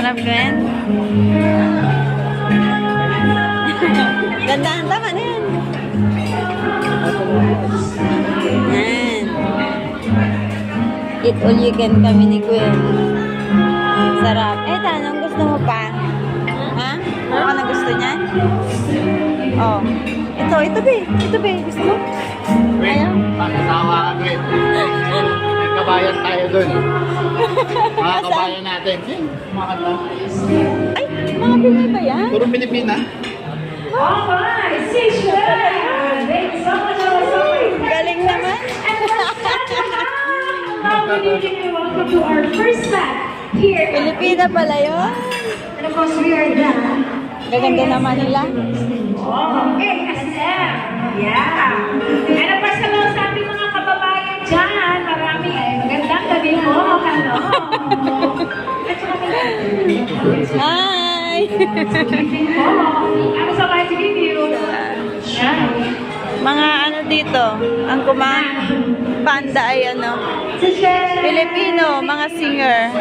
Sarap Gwen. Gandaan, tama na yan. Yan. Eat all you can kami ni Gwen. Sarap. Anong gusto mo pa? Ha? Ano ka na gusto niyan? Oh. Ito be. Ito be. Gusto mo? Ayaw? Pagkasawa ka, Gwen. Kabayan tayo dun. Mga kabayan natin. Makanta. Ay, mga Pinoy ba yan? Puro Pilipina. Alright, Seychelles! Thank you so much. Galing naman. Welcome to our first match here. Pilipina pala yun. And of course, we are the Gaganda naman nila. ASM. Yeah. And of course, hello sa ating mga kababayan dyan. Marami ay magandang gabi mo. Hello. Hi! I'm so glad to meet you. Yeah. Mga ano dito, ang panda ay ano, Seychelles. Filipino, mga singer.